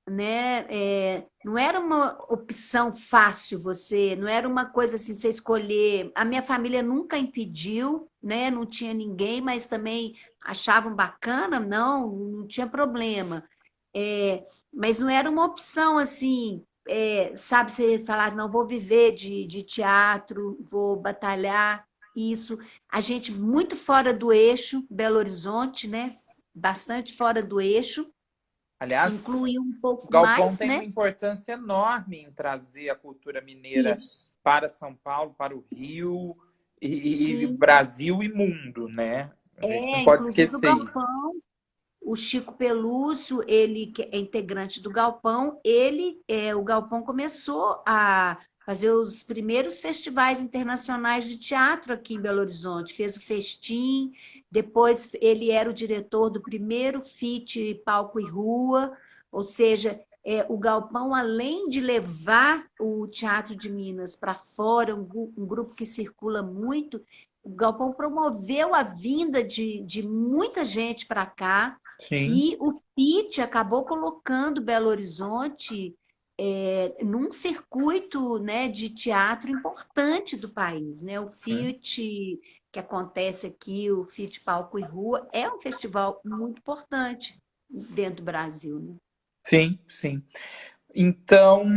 né? Não era uma opção fácil você, não era uma coisa assim, você escolher. A minha família nunca impediu, né? Não tinha ninguém, mas também achavam bacana, não tinha problema. Mas não era uma opção assim, sabe, você falar, não, vou viver de teatro, vou batalhar isso. A gente muito fora do eixo, Belo Horizonte, né? Bastante fora do eixo, se Aliás, incluiu um o pouco Galpão mais, tem uma né? importância enorme em trazer a cultura mineira Isso. para São Paulo, para o Rio e Sim, Brasil e mundo, né? A gente não pode inclusive o esquecer isso. Galpão, o Chico Pelúcio, ele que é integrante do Galpão, o Galpão começou a fazer os primeiros festivais internacionais de teatro aqui em Belo Horizonte, fez o Festim, depois ele era o diretor do primeiro FIT Palco e Rua, ou seja, o Galpão, além de levar o Teatro de Minas para fora, um grupo que circula muito, o Galpão promoveu a vinda de muita gente para cá, Sim, e o Pitt acabou colocando Belo Horizonte num circuito, né, de teatro importante do país, né? O sim, FIT que acontece aqui, o FIT Palco e Rua, é um festival muito importante dentro do Brasil, né? sim. Sim. Então,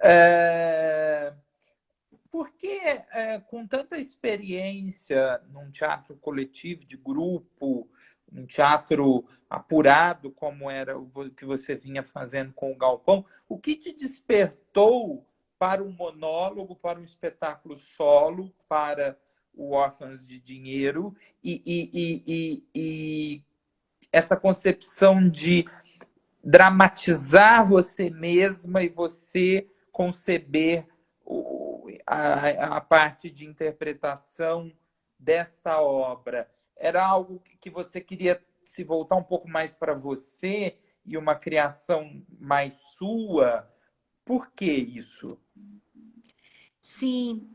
é, por que, com tanta experiência num teatro coletivo, de grupo, um teatro apurado, como era o que você vinha fazendo com o Galpão, o que te despertou para um monólogo, para um espetáculo solo, para o Órfãos de Dinheiro, e essa concepção de dramatizar você mesma e você conceber a parte de interpretação desta obra? Era algo que você queria se voltar um pouco mais para você e uma criação mais sua? Por que isso? Sim,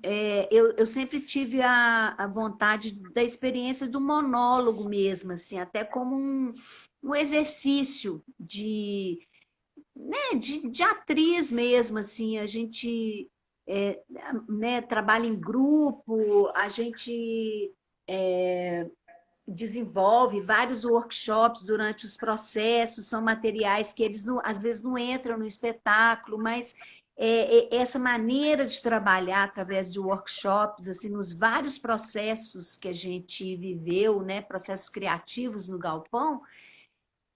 eu sempre tive a vontade da experiência do monólogo mesmo, assim, até como um exercício de atriz mesmo, assim, a gente né, trabalha em grupo, a gente desenvolve vários workshops durante os processos, são materiais que eles às vezes não entram no espetáculo, mas essa maneira de trabalhar através de workshops, assim, nos vários processos que a gente viveu, né, processos criativos no Galpão,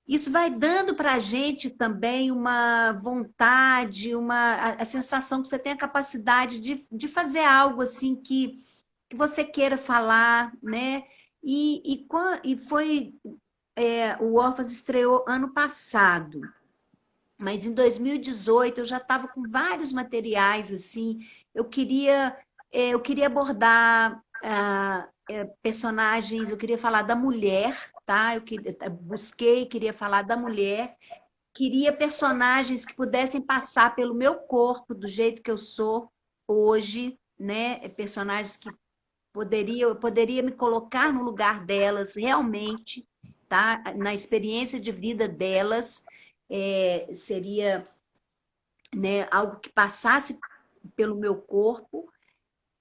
isso vai dando para a gente também uma vontade, a sensação que você tem a capacidade de fazer algo assim que você queira falar, né? E foi o Orphans estreou ano passado, mas em 2018 eu já estava com vários materiais assim. Eu queria abordar personagens, eu queria falar da mulher, tá? Busquei, queria falar da mulher, queria personagens que pudessem passar pelo meu corpo do jeito que eu sou hoje, né? Personagens que eu poderia me colocar no lugar delas realmente, tá? Na experiência de vida delas, seria, né, algo que passasse pelo meu corpo.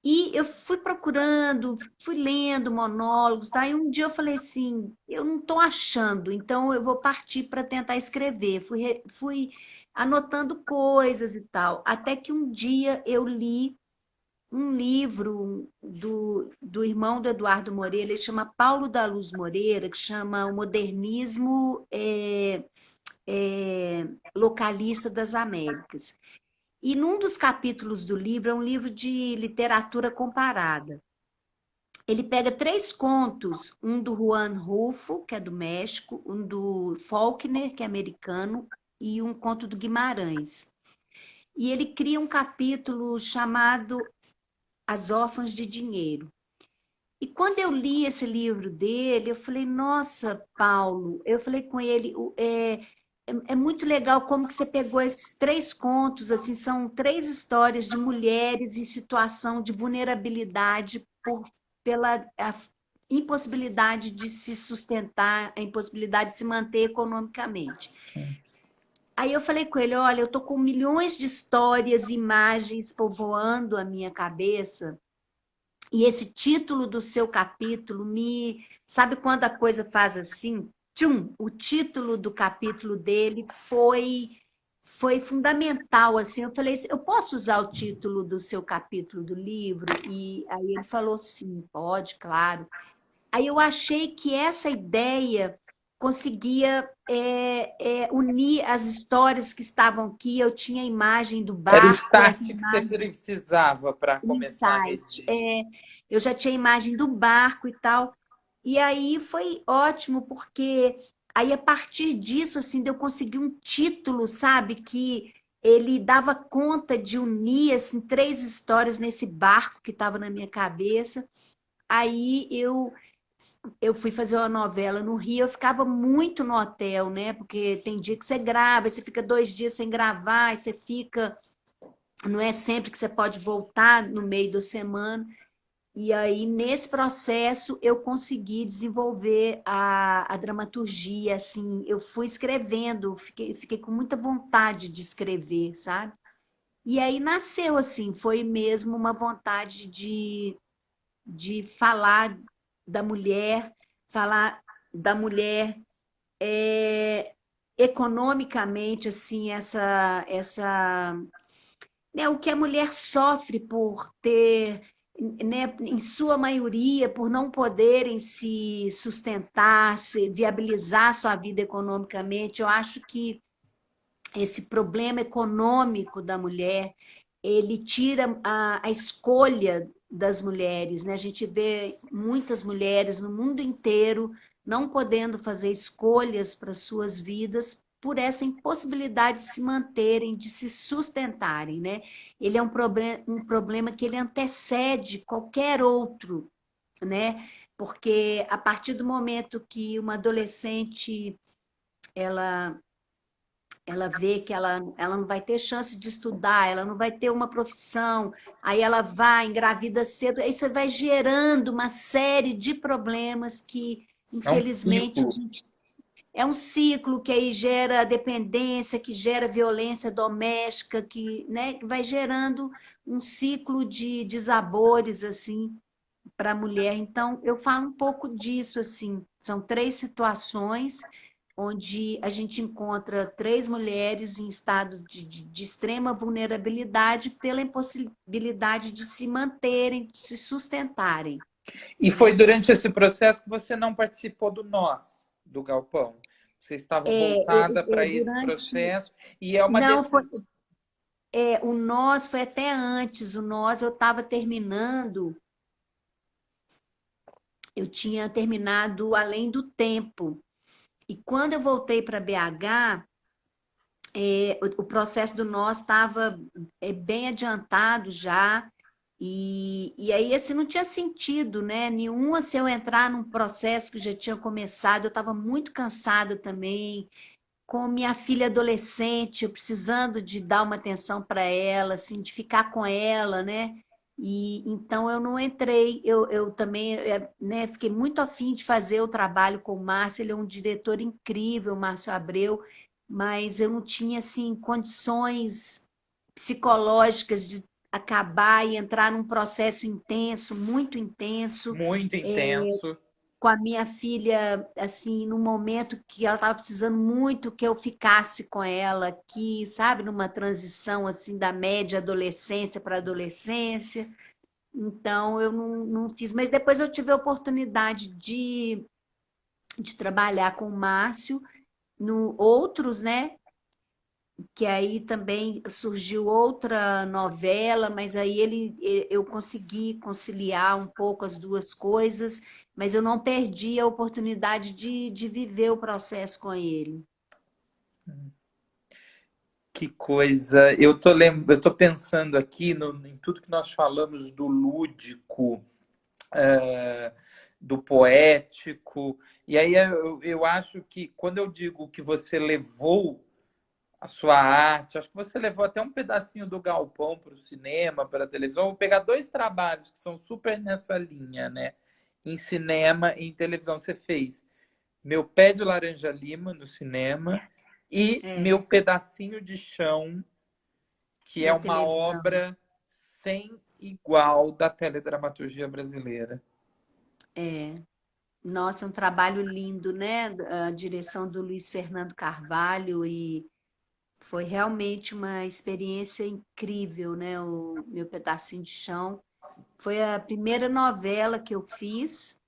E eu fui procurando, fui lendo monólogos, tá? E um dia eu falei assim, eu não estou achando, então eu vou partir para tentar escrever. Fui anotando coisas e tal, até que um dia eu li um livro do irmão do Eduardo Moreira, ele chama Paulo da Luz Moreira, que chama O Modernismo Localista das Américas. E num dos capítulos do livro, é um livro de literatura comparada. Ele pega três contos, um do Juan Rulfo, que é do México, um do Faulkner, que é americano, e um conto do Guimarães. E ele cria um capítulo chamado As Órfãs de Dinheiro. E quando eu li esse livro dele, eu falei, nossa, Paulo, eu falei com ele, é muito legal como que você pegou esses três contos, assim, são três histórias de mulheres em situação de vulnerabilidade pela impossibilidade de se sustentar, a impossibilidade de se manter economicamente. Sim. Aí eu falei com ele, olha, eu tô com milhões de histórias, imagens povoando a minha cabeça, e esse título do seu capítulo sabe quando a coisa faz assim? Tchum, o título do capítulo dele foi fundamental, assim. Eu falei, eu posso usar o título do seu capítulo do livro? E aí ele falou, sim, pode, claro. Aí eu achei que essa ideia conseguia unir as histórias que estavam aqui. Eu tinha a imagem do Era o barco, essa start que você imagem, precisava para o começar a insight. redigir. Eu já tinha a imagem do barco e tal. E aí foi ótimo, porque aí a partir disso, assim, eu consegui um título, sabe, que ele dava conta de unir, assim, três histórias nesse barco que estava na minha cabeça. Aí eu fui fazer uma novela no Rio, eu ficava muito no hotel, né? Porque tem dia que você grava, aí você fica 2 dias sem gravar, aí você fica. Não é sempre que você pode voltar no meio da semana. E aí, nesse processo, eu consegui desenvolver a dramaturgia, assim, eu fui escrevendo, fiquei com muita vontade de escrever, sabe? E aí nasceu, assim, foi mesmo uma vontade de falar da mulher economicamente, assim, né, o que a mulher sofre por ter, né, em sua maioria, por não poderem se sustentar, viabilizar sua vida economicamente. Eu acho que esse problema econômico da mulher, ele tira a escolha das mulheres, né? A gente vê muitas mulheres no mundo inteiro não podendo fazer escolhas para suas vidas por essa impossibilidade de se manterem, de se sustentarem, né? Ele é um problema que ele antecede qualquer outro, né? Porque a partir do momento que uma adolescente ela ela vê que ela não vai ter chance de estudar, ela não vai ter uma profissão, aí ela vai, engravida cedo, aí você vai gerando uma série de problemas que, É um infelizmente, a ciclo. gente é um ciclo que aí gera dependência, que gera violência doméstica, que, né, que vai gerando um ciclo de desabores assim para a mulher. Então, eu falo um pouco disso assim. São três situações onde a gente encontra três mulheres em estado de extrema vulnerabilidade pela impossibilidade de se manterem, de se sustentarem, E foi né? durante esse processo que você não participou do Nós, do Galpão. Você estava voltada para esse Durante. processo e é uma Não, decisão. o nós foi até antes. O nós eu estava terminando, eu tinha terminado Além do Tempo. E quando eu voltei para BH, o processo do nós estava bem adiantado já. E aí, assim, não tinha sentido, né? Nenhum, se eu entrar num processo que já tinha começado, eu estava muito cansada também, com minha filha adolescente, eu precisando de dar uma atenção para ela, assim, de ficar com ela, né? E então eu não entrei, eu também, né, fiquei muito afim de fazer o trabalho com o Márcio, ele é um diretor incrível, Márcio Abreu, mas eu não tinha assim condições psicológicas de acabar e entrar num processo intenso, muito intenso, Muito intenso. com a minha filha, assim, num momento que ela estava precisando muito que eu ficasse com ela aqui, sabe, numa transição assim da média adolescência para adolescência. Então eu não fiz, mas depois eu tive a oportunidade de trabalhar com o Márcio no outros, né? Que aí também surgiu outra novela, mas aí eu consegui conciliar um pouco as duas coisas, mas eu não perdi a oportunidade de viver o processo com ele. Que coisa. Eu tô pensando aqui em tudo que nós falamos do lúdico, eh, do poético. E aí eu acho que quando eu digo que você levou a sua arte, acho que você levou até um pedacinho do galpão para o cinema, para a televisão. Vou pegar dois trabalhos que são super nessa linha, né? Em cinema e em televisão você fez Meu Pé de Laranja Lima no cinema e É, Meu Pedacinho de Chão, que é na uma televisão. obra sem igual da teledramaturgia brasileira. É. Nossa, é um trabalho lindo, né? A direção do Luiz Fernando Carvalho e foi realmente uma experiência incrível, né? O Meu Pedacinho de Chão. Foi a primeira novela que eu fiz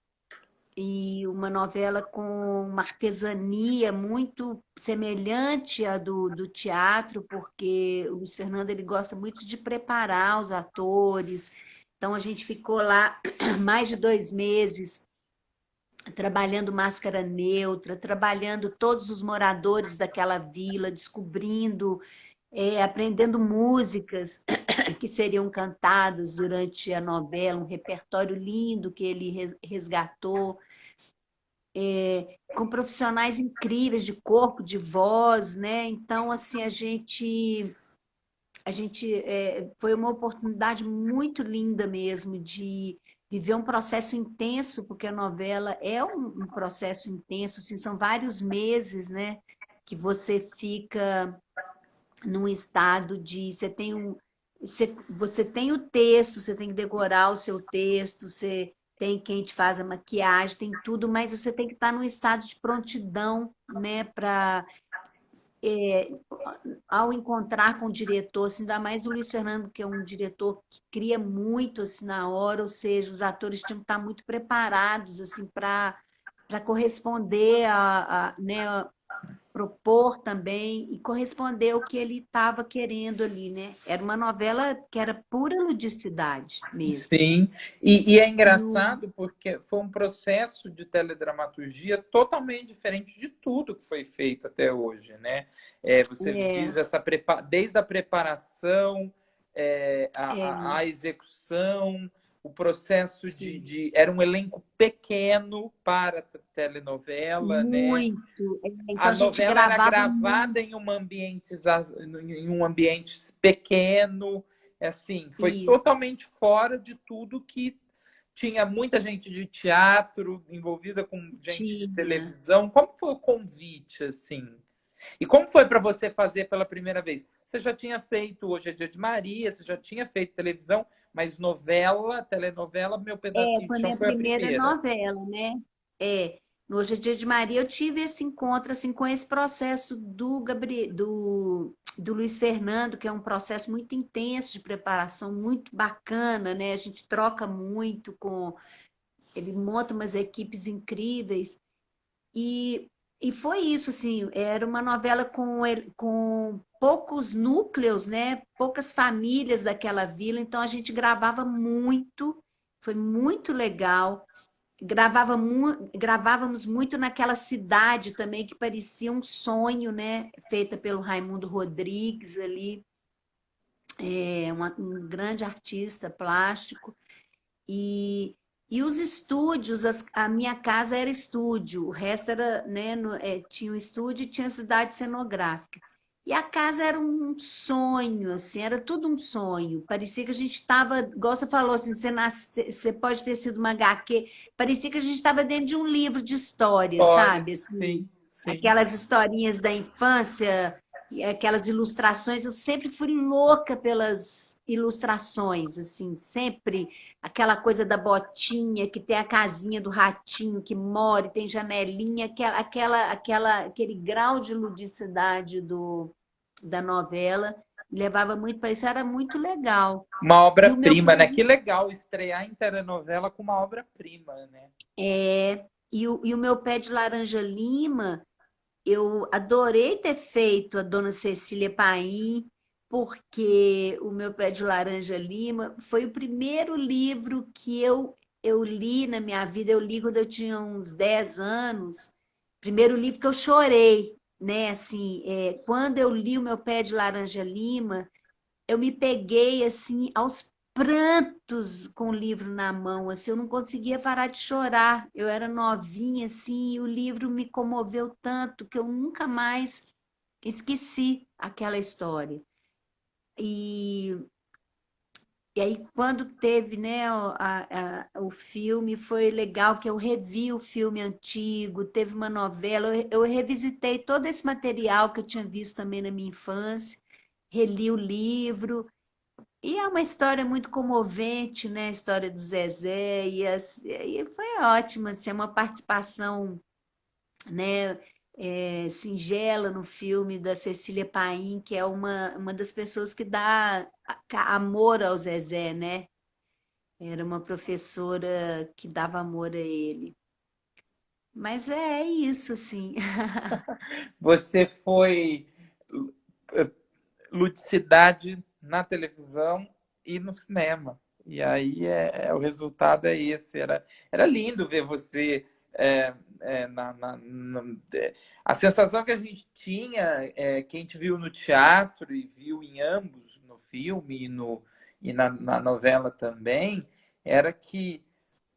e uma novela com uma artesania muito semelhante à do teatro, porque o Luiz Fernando ele gosta muito de preparar os atores. Então a gente ficou lá mais de 2 meses trabalhando máscara neutra, trabalhando todos os moradores daquela vila, descobrindo, aprendendo músicas que seriam cantadas durante a novela, um repertório lindo que ele resgatou, com profissionais incríveis de corpo, de voz, né? Então, assim, foi uma oportunidade muito linda mesmo de viver um processo intenso, porque a novela é um processo intenso, assim, são vários meses, né? Que você fica num estado de você tem o texto, você tem que decorar o seu texto, você tem quem te faz a maquiagem, tem tudo, mas você tem que estar num estado de prontidão, né, para ao encontrar com o diretor, assim, ainda mais o Luiz Fernando, que é um diretor que cria muito assim na hora, ou seja, os atores tinham que estar muito preparados assim para corresponder né, propor também e corresponder ao que ele estava querendo ali, né? Era uma novela que era pura ludicidade mesmo. Sim, e é E o, engraçado porque foi um processo de teledramaturgia totalmente diferente de tudo que foi feito até hoje, né? Você é, diz desde a preparação, é, a execução, o processo sim. era um elenco pequeno para a telenovela, né? Muito. A Então a gente novela era gravava muito gravada em um ambiente pequeno, assim, foi isso. totalmente fora de tudo que tinha muita gente de teatro envolvida com gente de Tinha. televisão. Como foi o convite, assim? E como foi para você fazer pela primeira vez? Você já tinha feito Hoje é Dia de Maria, você já tinha feito televisão, mas novela, telenovela, Meu Pedacinho Foi de Chão minha foi a primeira primeira. novela, né? No Hoje é Dia de Maria, eu tive esse encontro assim, com esse processo do Luiz Fernando, que é um processo muito intenso de preparação, muito bacana, né? A gente troca muito com. Ele monta umas equipes incríveis. E, e foi isso, assim, era uma novela com poucos núcleos, né? Poucas famílias daquela vila, então a gente gravava muito, foi muito legal. Gravávamos muito naquela cidade também que parecia um sonho, né? Feita pelo Raimundo Rodrigues ali, um grande artista plástico. E, e os estúdios, a minha casa era estúdio, o resto era, né, tinha um estúdio e tinha cidade cenográfica. E a casa era um sonho, assim, era tudo um sonho. Parecia que a gente estava, igual você falou, assim, você pode ter sido uma HQ, parecia que a gente estava dentro de um livro de história, Olha, sabe? Assim, sim, sim. aquelas historinhas da infância, e aquelas ilustrações. Eu sempre fui louca pelas ilustrações, assim, sempre aquela coisa da botinha, que tem a casinha do ratinho que mora, e tem janelinha, aquele grau de ludicidade da novela, me levava muito para isso, era muito legal. Uma E o meu obra-prima, né? Que legal estrear em telenovela com uma obra-prima, né? e o meu pé de laranja lima, eu adorei ter feito a Dona Cecília Paim, porque o meu pé de laranja lima foi o primeiro livro que eu li na minha vida. Eu li quando eu tinha uns 10 anos. Primeiro livro que eu chorei, né? Assim, quando eu li o meu pé de laranja lima, eu me peguei assim aos prantos com o livro na mão, assim, eu não conseguia parar de chorar. Eu era novinha assim, e o livro me comoveu tanto que eu nunca mais esqueci aquela história. E, e aí quando teve, né, o filme, foi legal que eu revi o filme antigo, teve uma novela, eu revisitei todo esse material que eu tinha visto também na minha infância, reli o livro. E é uma história muito comovente, né? A história do Zezé, e foi ótima, assim, é uma participação, né, singela no filme da Cecília Paim, que é uma das pessoas que dá amor ao Zezé, né? Era uma professora que dava amor a ele. Mas é isso, assim. Você foi eh, ludicidade na televisão e no cinema. E aí o resultado é esse. Era lindo ver você a sensação que a gente tinha, que a gente viu no teatro e viu em ambos, no filme e na novela também, era que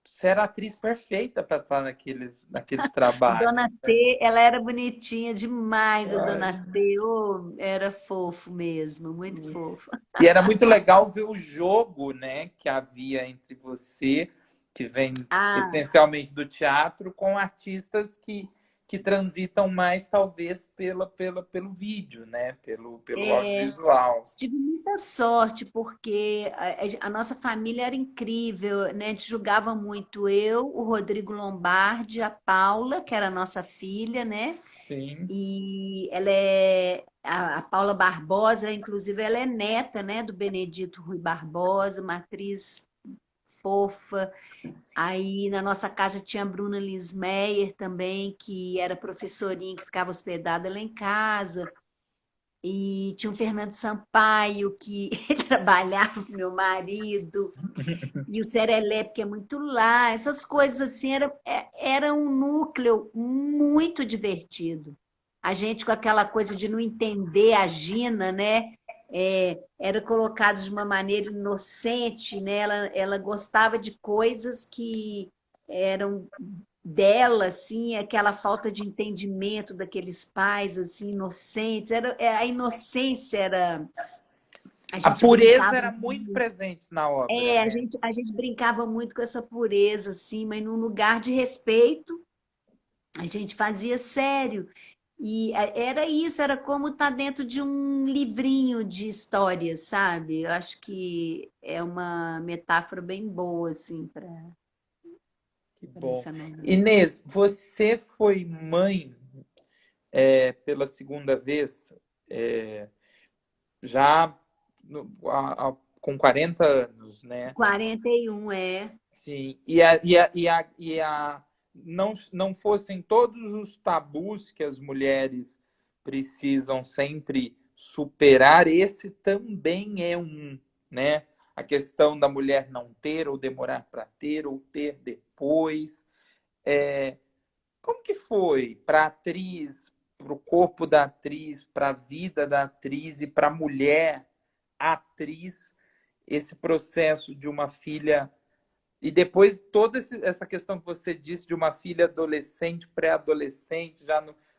você era a atriz perfeita para estar naqueles A trabalhos. Dona T, ela era bonitinha demais, a Dona Ai, T, oh, era fofo mesmo, muito fofo. e era muito legal ver o jogo, né, que havia entre você, que vem Ah, essencialmente do teatro, com artistas que transitam mais, talvez, pelo vídeo, né, pelo é, audiovisual. tive muita sorte, porque a nossa família era incrível, né? A gente jogava muito eu, o Rodrigo Lombardi, a Paula, que era a nossa filha, né? Sim. E ela é a Paula Barbosa, inclusive, ela é neta, né, do Benedito Rui Barbosa, uma atriz fofa. Aí na nossa casa tinha a Bruna Lismeyer também, que era professorinha que ficava hospedada lá em casa. E tinha o Fernando Sampaio, que trabalhava com meu marido, e o Serelepe, que é muito lá. Essas coisas assim, era um núcleo muito divertido. A gente com aquela coisa de não entender a Gina, né? Era colocado de uma maneira inocente, né? Ela gostava de coisas que eram dela, assim, aquela falta de entendimento daqueles pais, assim, inocentes. A inocência era... A A gente pureza brincava era muito presente na obra, a né? gente, a gente brincava muito com essa pureza, assim, mas num lugar de respeito, a gente fazia sério. E era isso, era como estar dentro de um livrinho de histórias, sabe? Eu acho que é uma metáfora bem boa, assim, para Que bom. essa novela. Inês, você foi mãe pela segunda vez, é, já com 40 anos, né? 41 é. Sim. Não fossem todos os tabus que as mulheres precisam sempre superar, esse também é um, né? A questão da mulher não ter, ou demorar para ter, ou ter depois. Como que foi para a atriz, para o corpo da atriz, para a vida da atriz e para a mulher atriz, esse processo de uma filha e depois toda essa questão que você disse de uma filha adolescente, pré-adolescente,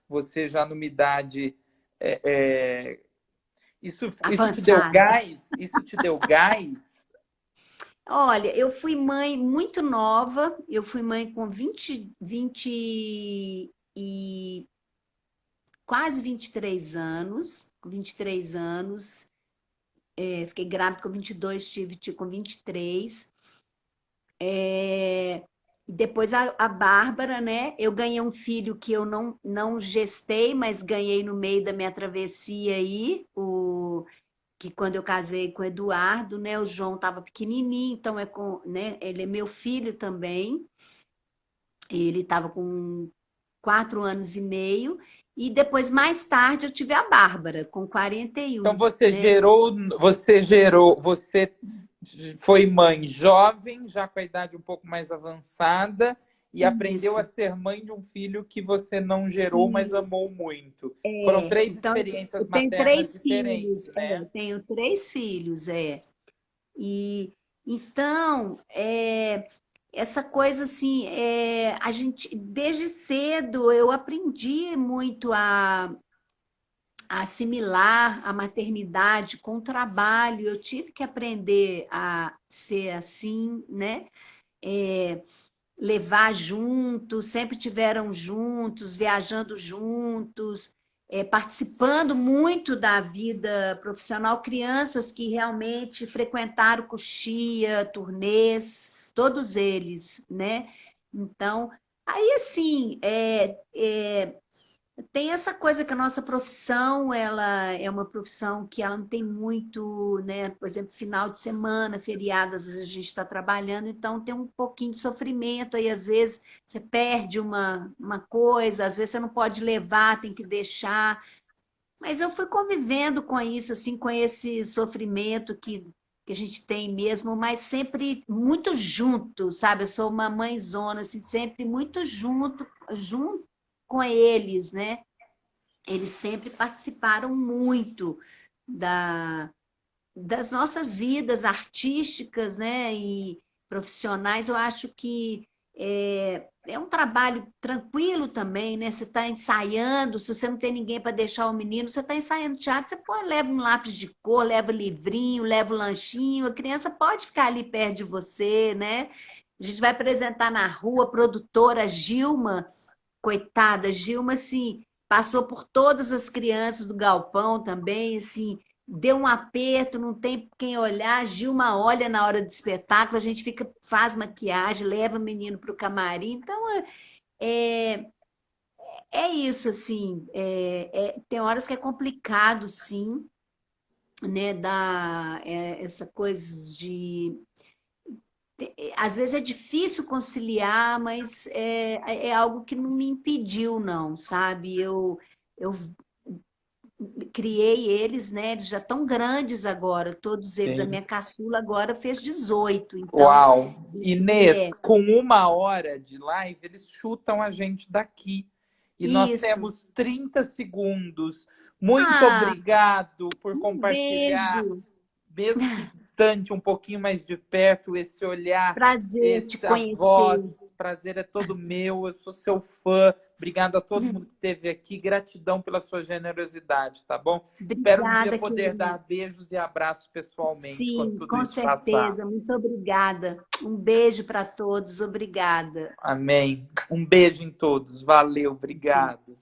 você já numa idade. é, é, isso te deu Avançada. gás? Isso te deu gás? Olha, eu fui mãe muito nova, eu fui mãe com 20 e quase 23 anos, com 23 anos, fiquei grávida com 22, tive com 23. Depois a Bárbara, né? Eu ganhei um filho que eu não gestei, mas ganhei no meio da minha travessia aí, que quando eu casei com o Eduardo, né? O João estava pequenininho, então né? Ele é meu filho também. Ele estava com 4 anos e meio. E depois, mais tarde, eu tive a Bárbara, com Então 41, né? você foi mãe jovem, já com a idade um pouco mais avançada, e aprendeu a Isso, ser mãe de um filho que você não gerou, mas amou isso. muito. Foram três Então, experiências eu tenho maternas 3 filhos, diferentes, né? eu tenho 3 filhos. E então, essa coisa assim, a gente, desde cedo, eu aprendi muito a assimilar a maternidade com o trabalho, eu tive que aprender a ser assim, né? É, levar juntos, sempre tiveram juntos, viajando juntos, participando muito da vida profissional, crianças que realmente frequentaram coxia, turnês, todos eles, né? Então, aí assim, tem essa coisa que a nossa profissão, ela é uma profissão que ela não tem muito, né? Por exemplo, final de semana, feriado, às vezes a gente está trabalhando, então tem um pouquinho de sofrimento aí, às vezes você perde uma coisa, às vezes você não pode levar, tem que deixar. Mas eu fui convivendo com isso, assim, com esse sofrimento que a gente tem mesmo, mas sempre muito junto, sabe? Eu sou uma mãezona, assim, sempre muito junto com eles, né? Eles sempre participaram muito da, das nossas vidas artísticas, né, e profissionais. Eu acho que é um trabalho tranquilo também, né? Você está ensaiando, se você não tem ninguém para deixar o menino, você está ensaiando teatro, você põe, leva um lápis de cor, leva livrinho, leva o lanchinho, a criança pode ficar ali perto de você, né? A gente vai apresentar na rua, a produtora Gilma, coitada, Gilma, assim, passou por todas as crianças do galpão também, assim, deu um aperto, não tem quem olhar, Gilma olha na hora do espetáculo, a gente fica, faz maquiagem, leva o menino para o camarim, então é, é isso, assim, tem horas que é complicado, sim, né, essa coisa de às vezes é difícil conciliar, mas é algo que não me impediu, não, sabe? Eu criei eles, né? Eles já estão grandes agora, todos eles. A Sim. minha caçula agora fez 18, então Uau! é, Inês, com 1 hora de live, eles chutam a gente daqui. e nós Isso. temos 30 segundos. Muito Ah, obrigado por um compartilhar, beijo. mesmo que distante, um pouquinho mais de perto, esse olhar, Prazer te a conhecer. voz. Prazer é todo meu, eu sou seu fã. Obrigado a todo mundo que esteve aqui. Gratidão pela sua generosidade, tá bom? Espero um dia Obrigada, poder dar querido. beijos e abraços pessoalmente quando Sim, tudo com isso passar. certeza. Muito obrigada. Um beijo para todos. Obrigada. Amém. Um beijo em todos. Valeu, obrigado.